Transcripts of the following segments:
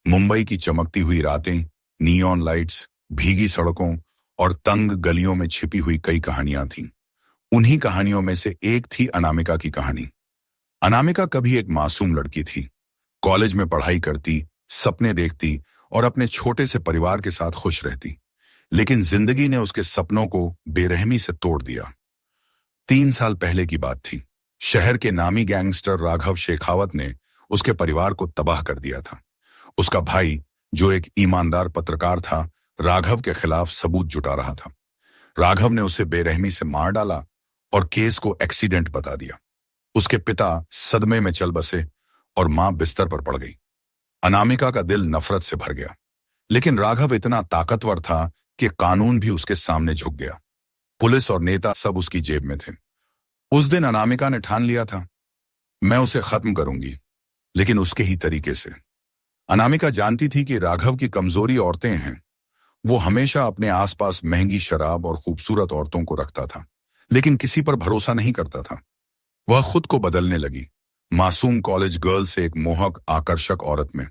मुंबई की चमकती हुई रातें, नियॉन लाइट्स, भीगी सड़कों और तंग गलियों में छिपी हुई कई कहानियां थीं। उन्हीं कहानियों में से एक थी अनामिका की कहानी। अनामिका कभी एक मासूम लड़की थी। कॉलेज में पढ़ाई करती, सपने देखती और अपने छोटे से परिवार के साथ खुश रहती। लेकिन जिंदगी ने उसके सपनों को बेरहमी से तोड़ दिया। 3 साल पहले की बात थी। शहर के नामी गैंगस्टर राघव शेखावत ने उसके परिवार को तबाह कर दिया था। उसका भाई, जो एक ईमानदार पत्रकार था, राघव के खिलाफ सबूत जुटा रहा था। राघव ने उसे बेरहमी से मार डाला और केस को एक्सीडेंट बता दिया। उसके पिता सदमे में चल बसे और मां बिस्तर पर पड़ गई। अनामिका का दिल नफरत से भर गया। लेकिन राघव इतना ताकतवर था कि कानून भी उसके सामने झुक गया। पुलिस और नेता सब उसकी जेब में थे। उस दिन अनामिका ने ठान लिया था, मैं उसे खत्म करूंगी, लेकिन उसके ही तरीके से। अनामिका जानती थी कि राघव की कमजोरी औरतें हैं। वो हमेशा अपने आसपास महंगी शराब और खूबसूरत औरतों को रखता था, लेकिन किसी पर भरोसा नहीं करता था। वह खुद को बदलने लगी। मासूम कॉलेज गर्ल से एक मोहक, आकर्षक औरत में।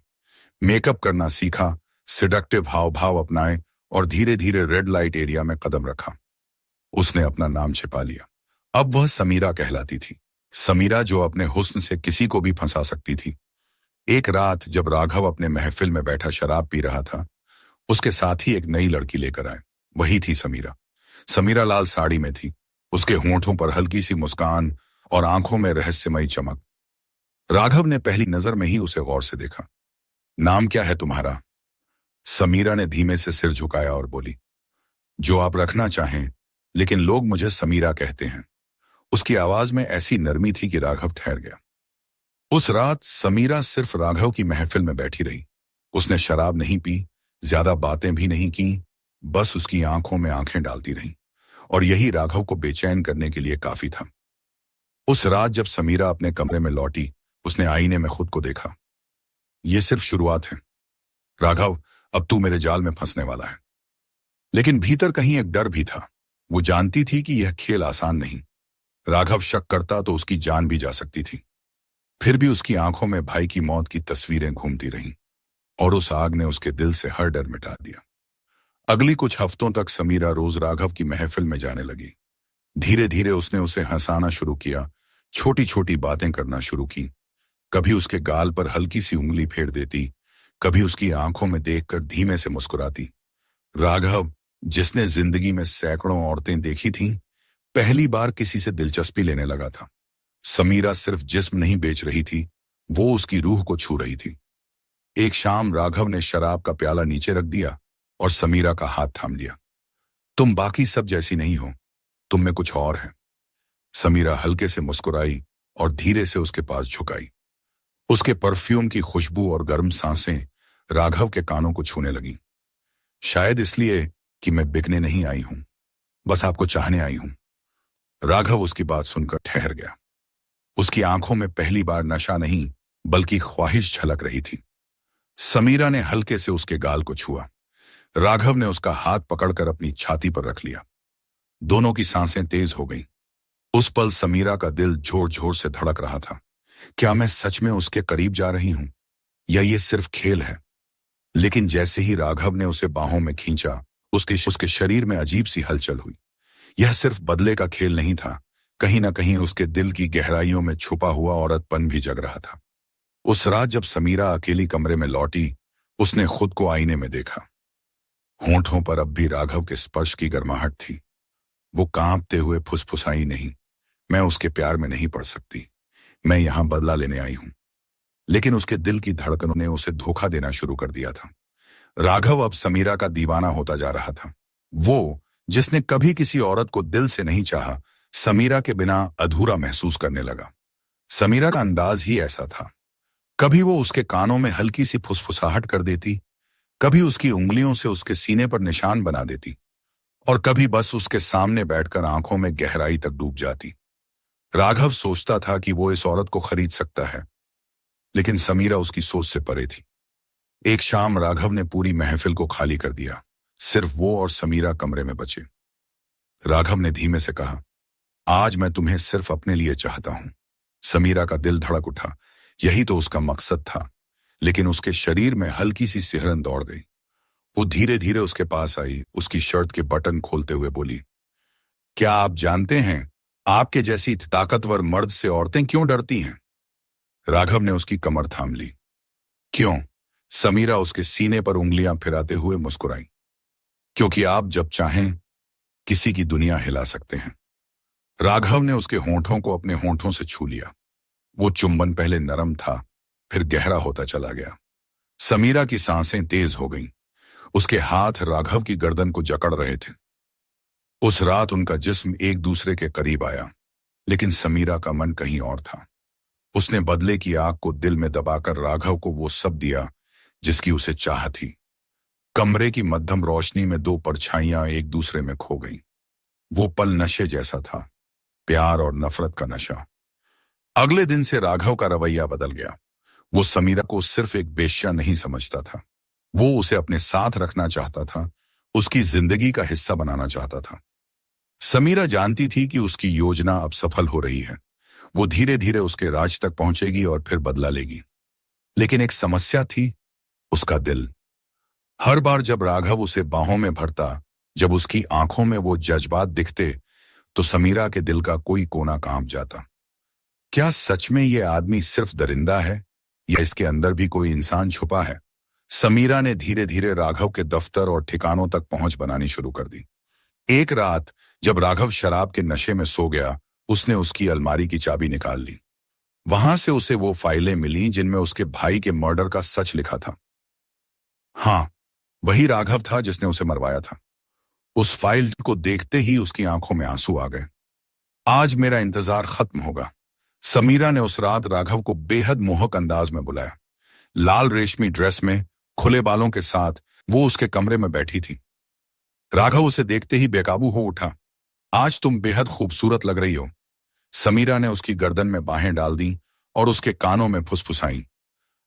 मेकअप करना सीखा, सिडक्टिव हाव भाव अपनाए और धीरे धीरे रेड लाइट एरिया में कदम रखा। उसने अपना नाम छिपा लिया। अब वह समीरा कहलाती थी। समीरा, जो अपने हुस्न से किसी को भी फंसा सकती थी। एक रात जब राघव अपने महफिल में बैठा शराब पी रहा था, उसके साथ ही एक नई लड़की लेकर आए। वही थी समीरा। समीरा लाल साड़ी में थी, उसके होंठों पर हल्की सी मुस्कान और आंखों में रहस्यमयी चमक। राघव ने पहली नजर में ही उसे गौर से देखा। नाम क्या है तुम्हारा? समीरा ने धीमे से सिर झुकाया और बोली, जो आप रखना चाहें, लेकिन लोग मुझे समीरा कहते हैं। उसकी आवाज में ऐसी नरमी थी कि राघव ठहर गया। उस रात समीरा सिर्फ राघव की महफिल में बैठी रही। उसने शराब नहीं पी, ज्यादा बातें भी नहीं की, बस उसकी आंखों में आंखें डालती रहीं, और यही राघव को बेचैन करने के लिए काफी था। उस रात जब समीरा अपने कमरे में लौटी, उसने आईने में खुद को देखा। यह सिर्फ शुरुआत है राघव, अब तू मेरे जाल में फंसने वाला है। लेकिन भीतर कहीं एक डर भी था। वो जानती थी कि यह खेल आसान नहीं। राघव शक करता तो उसकी जान भी जा सकती थी। फिर भी उसकी आंखों में भाई की मौत की तस्वीरें घूमती रहीं, और उस आग ने उसके दिल से हर डर मिटा दिया। अगली कुछ हफ्तों तक समीरा रोज राघव की महफिल में जाने लगी। धीरे धीरे उसने उसे हंसाना शुरू किया, छोटी छोटी बातें करना शुरू की। कभी उसके गाल पर हल्की सी उंगली फेर देती, कभी उसकी आंखों में देखकर धीमे से मुस्कुराती। राघव, जिसने जिंदगी में सैकड़ों औरतें देखी थीं, पहली बार किसी से दिलचस्पी लेने लगा था। समीरा सिर्फ जिस्म नहीं बेच रही थी, वो उसकी रूह को छू रही थी। एक शाम राघव ने शराब का प्याला नीचे रख दिया और समीरा का हाथ थाम लिया। तुम बाकी सब जैसी नहीं हो, तुम में कुछ और है। समीरा हल्के से मुस्कुराई और धीरे से उसके पास झुकाई। उसके परफ्यूम की खुशबू और गर्म सांसें राघव के कानों को छूने लगीं। शायद इसलिए कि मैं बिकने नहीं आई हूं, बस आपको चाहने आई हूं। राघव उसकी बात सुनकर ठहर गया। उसकी आंखों में पहली बार नशा नहीं, बल्कि ख्वाहिश झलक रही थी। समीरा ने हल्के से उसके गाल को छुआ। राघव ने उसका हाथ पकड़कर अपनी छाती पर रख लिया। दोनों की सांसें तेज हो गईं। उस पल समीरा का दिल जोर जोर से धड़क रहा था। क्या मैं सच में उसके करीब जा रही हूं, या ये सिर्फ खेल है? लेकिन जैसे ही राघव ने उसे बाहों में खींचा, उसके शरीर में अजीब सी हलचल हुई। यह सिर्फ बदले का खेल नहीं था, कहीं ना कहीं उसके दिल की गहराइयों में छुपा हुआ औरतपन भी जग रहा था। उस रात जब समीरा अकेली कमरे में लौटी, उसने खुद को आईने में देखा। होंठों पर अब भी राघव के स्पर्श की गर्माहट थी। वो कांपते हुए फुसफुसाई, नहीं, मैं उसके प्यार में नहीं पड़ सकती, मैं यहां बदला लेने आई हूं। लेकिन उसके दिल की धड़कनों ने उसे धोखा देना शुरू कर दिया था। राघव अब समीरा का दीवाना होता जा रहा था। वो, जिसने कभी किसी औरत को दिल से नहीं चाहा, समीरा के बिना अधूरा महसूस करने लगा। समीरा का अंदाज ही ऐसा था। कभी वो उसके कानों में हल्की सी फुसफुसाहट कर देती, कभी उसकी उंगलियों से उसके सीने पर निशान बना देती, और कभी बस उसके सामने बैठकर आंखों में गहराई तक डूब जाती। राघव सोचता था कि वो इस औरत को खरीद सकता है, लेकिन समीरा उसकी सोच से परे थी। एक शाम राघव ने पूरी महफिल को खाली कर दिया। सिर्फ वो और समीरा कमरे में बचे। राघव ने धीमे से कहा, आज मैं तुम्हें सिर्फ अपने लिए चाहता हूं। समीरा का दिल धड़क उठा। यही तो उसका मकसद था। लेकिन उसके शरीर में हल्की सी सिहरन दौड़ गई। वो धीरे धीरे उसके पास आई, उसकी शर्ट के बटन खोलते हुए बोली, क्या आप जानते हैं आपके जैसी ताकतवर मर्द से औरतें क्यों डरती हैं? राघव ने उसकी कमर थाम ली। क्यों? समीरा उसके सीने पर उंगलियां फिराते हुए मुस्कुराई। क्योंकि आप जब चाहें किसी की दुनिया हिला सकते हैं। राघव ने उसके होंठों को अपने होंठों से छू लिया। वो चुंबन पहले नरम था, फिर गहरा होता चला गया। समीरा की सांसें तेज हो गईं। उसके हाथ राघव की गर्दन को जकड़ रहे थे। उस रात उनका जिस्म एक दूसरे के करीब आया, लेकिन समीरा का मन कहीं और था। उसने बदले की आग को दिल में दबाकर राघव को वो सब दिया जिसकी उसे चाह थी। कमरे की मध्यम रोशनी में दो परछाइयां एक दूसरे में खो गईं। वो पल नशे जैसा था, प्यार और नफरत का नशा। अगले दिन से राघव का रवैया बदल गया। वो समीरा को सिर्फ एक बेश्या नहीं समझता था। वो उसे अपने साथ रखना चाहता था, उसकी जिंदगी का हिस्सा बनाना चाहता था। समीरा जानती थी कि उसकी योजना अब सफल हो रही है। वो धीरे धीरे उसके राज तक पहुंचेगी और फिर बदला लेगी। लेकिन एक समस्या थी, उसका दिल। हर बार जब राघव उसे बाहों में भरता, जब उसकी आंखों में वो जज्बात दिखते, तो समीरा के दिल का कोई कोना कांप जाता। क्या सच में ये आदमी सिर्फ दरिंदा है, या इसके अंदर भी कोई इंसान छुपा है? समीरा ने धीरे धीरे राघव के दफ्तर और ठिकानों तक पहुंच बनानी शुरू कर दी। एक रात जब राघव शराब के नशे में सो गया, उसने उसकी अलमारी की चाबी निकाल ली। वहां से उसे वो फाइलें मिली जिनमें उसके भाई के मर्डर का सच लिखा था। हाँ, वही राघव था जिसने उसे मरवाया था। उस फाइल को देखते ही उसकी आंखों में आंसू आ गए। आज मेरा इंतजार खत्म होगा। समीरा ने उस रात राघव को बेहद मोहक अंदाज में बुलाया। लाल रेशमी ड्रेस में, खुले बालों के साथ वो उसके कमरे में बैठी थी। राघव उसे देखते ही बेकाबू हो उठा। आज तुम बेहद खूबसूरत लग रही हो। समीरा ने उसकी गर्दन में बाहें डाल दी और उसके कानों में फुसफुसाई।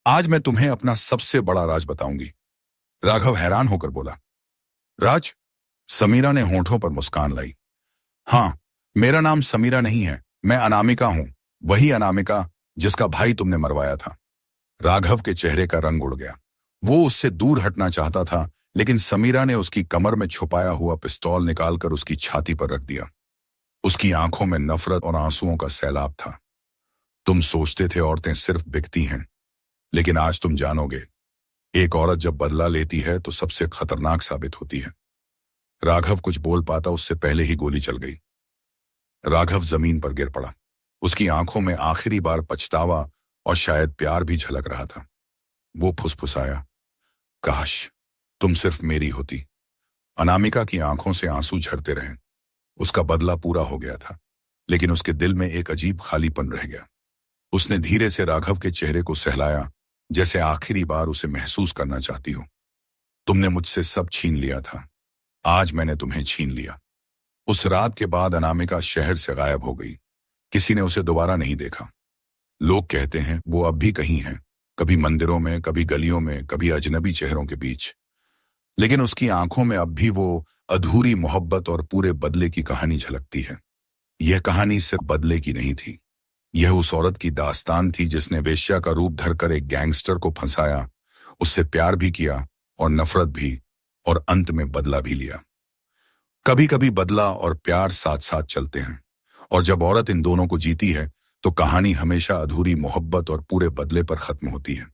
आज मैं तुम्हें अपना सबसे बड़ा राज बताऊंगी। राघव हैरान होकर बोला, राज? समीरा ने होंठों पर मुस्कान लाई। हाँ, मेरा नाम समीरा नहीं है, मैं अनामिका हूं, वही अनामिका जिसका भाई तुमने मरवाया था। राघव के चेहरे का रंग उड़ गया। वो उससे दूर हटना चाहता था, लेकिन समीरा ने उसकी कमर में छुपाया हुआ पिस्तौल निकालकर उसकी छाती पर रख दिया। उसकी आंखों में नफरत और आंसुओं का सैलाब था। तुम सोचते थे औरतें सिर्फ बिकती हैं, लेकिन आज तुम जानोगे, एक औरत जब बदला लेती है तो सबसे खतरनाक साबित होती है। राघव कुछ बोल पाता उससे पहले ही गोली चल गई। राघव जमीन पर गिर पड़ा। उसकी आंखों में आखिरी बार पछतावा और शायद प्यार भी झलक रहा था। वो फुसफुसाया, काश तुम सिर्फ मेरी होती। अनामिका की आंखों से आंसू झरते रहे। उसका बदला पूरा हो गया था, लेकिन उसके दिल में एक अजीब खालीपन रह गया। उसने धीरे से राघव के चेहरे को सहलाया, जैसे आखिरी बार उसे महसूस करना चाहती हो। तुमने मुझसे सब छीन लिया था, आज मैंने तुम्हें छीन लिया। उस रात के बाद अनामिका शहर से गायब हो गई। किसी ने उसे दोबारा नहीं देखा। लोग कहते हैं वो अब भी कहीं है, कभी मंदिरों में, कभी गलियों में, कभी अजनबी चेहरों के बीच। लेकिन उसकी आंखों में अब भी वो अधूरी मोहब्बत और पूरे बदले की कहानी झलकती है। यह कहानी सिर्फ बदले की नहीं थी, यह उस औरत की दास्तान थी जिसने वेश्या का रूप धरकर एक गैंगस्टर को फंसाया, उससे प्यार भी किया और नफरत भी, और अंत में बदला भी लिया। कभी कभी बदला और प्यार साथ साथ चलते हैं, और जब औरत इन दोनों को जीती है तो कहानी हमेशा अधूरी मोहब्बत और पूरे बदले पर खत्म होती है।